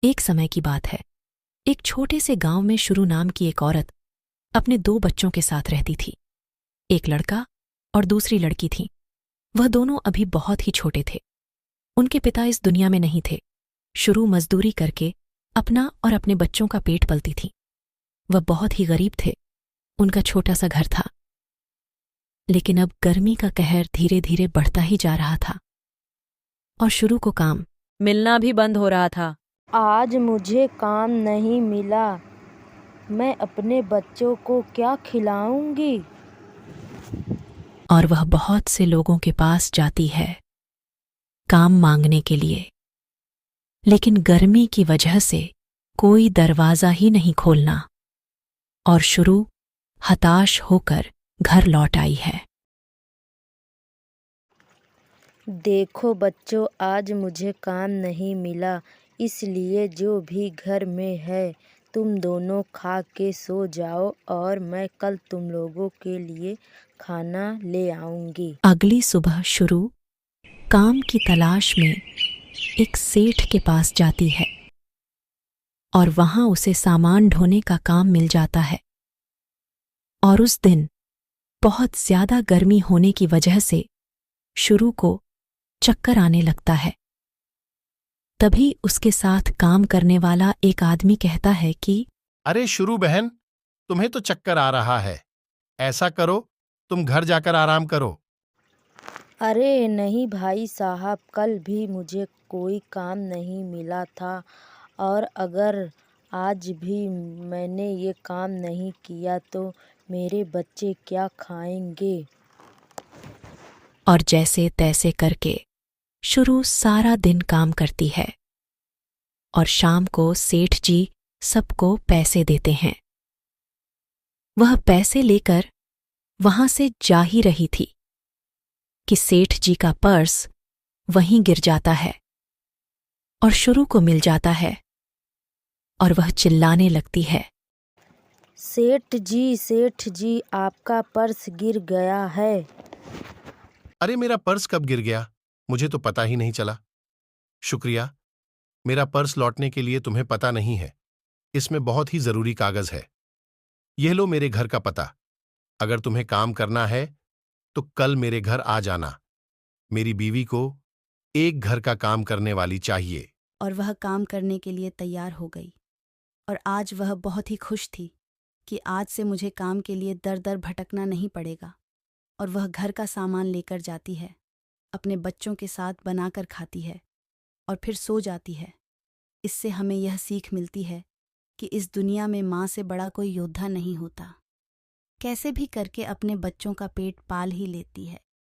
एक समय की बात है। एक छोटे से गांव में शुरू नाम की एक औरत अपने दो बच्चों के साथ रहती थी। एक लड़का और दूसरी लड़की थी। वह दोनों अभी बहुत ही छोटे थे। उनके पिता इस दुनिया में नहीं थे। शुरू मजदूरी करके अपना और अपने बच्चों का पेट पलती थी। वह बहुत ही गरीब थे। उनका छोटा सा घर था। लेकिन अब गर्मी का कहर धीरे धीरे बढ़ता ही जा रहा था और शुरू को काम मिलना भी बंद हो रहा था। आज मुझे काम नहीं मिला। मैं अपने बच्चों को क्या खिलाऊंगी? और वह बहुत से लोगों के पास जाती है काम मांगने के लिए, लेकिन गर्मी की वजह से कोई दरवाजा ही नहीं खोलना। और शुरू हताश होकर घर लौट आई है। देखो बच्चों, आज मुझे काम नहीं मिला, इसलिए जो भी घर में है तुम दोनों खा के सो जाओ और मैं कल तुम लोगों के लिए खाना ले आऊंगी। अगली सुबह शुरू काम की तलाश में एक सेठ के पास जाती है और वहां उसे सामान ढोने का काम मिल जाता है। और उस दिन बहुत ज्यादा गर्मी होने की वजह से शुरू को चक्कर आने लगता है। तभी उसके साथ काम करने वाला एक आदमी कहता है कि अरे शुरू बहन, तुम्हें तो चक्कर आ रहा है। ऐसा करो, तुम घर जाकर आराम करो। अरे नहीं भाई साहब, कल भी मुझे कोई काम नहीं मिला था और अगर आज भी मैंने ये काम नहीं किया तो मेरे बच्चे क्या खाएंगे? और जैसे तैसे करके शुरू सारा दिन काम करती है और शाम को सेठ जी सबको पैसे देते हैं। वह पैसे लेकर वहां से जा ही रही थी कि सेठ जी का पर्स वहीं गिर जाता है और शुरू को मिल जाता है और वह चिल्लाने लगती है। सेठ जी, आपका पर्स गिर गया है। अरे मेरा पर्स कब गिर गया? मुझे तो पता ही नहीं चला। शुक्रिया, मेरा पर्स लौटने के लिए तुम्हें पता नहीं है। इसमें बहुत ही जरूरी कागज है। यह लो मेरे घर का पता। अगर तुम्हें काम करना है तो कल मेरे घर आ जाना। मेरी बीवी को एक घर का काम करने वाली चाहिए। और वह काम करने के लिए तैयार हो गई। और आज वह बहुत ही खुश थी कि आज से मुझे काम के लिए दर दर भटकना नहीं पड़ेगा। और वह घर का सामान लेकर जाती है, अपने बच्चों के साथ बनाकर खाती है और फिर सो जाती है। इससे हमें यह सीख मिलती है कि इस दुनिया में माँ से बड़ा कोई योद्धा नहीं होता। कैसे भी करके अपने बच्चों का पेट पाल ही लेती है।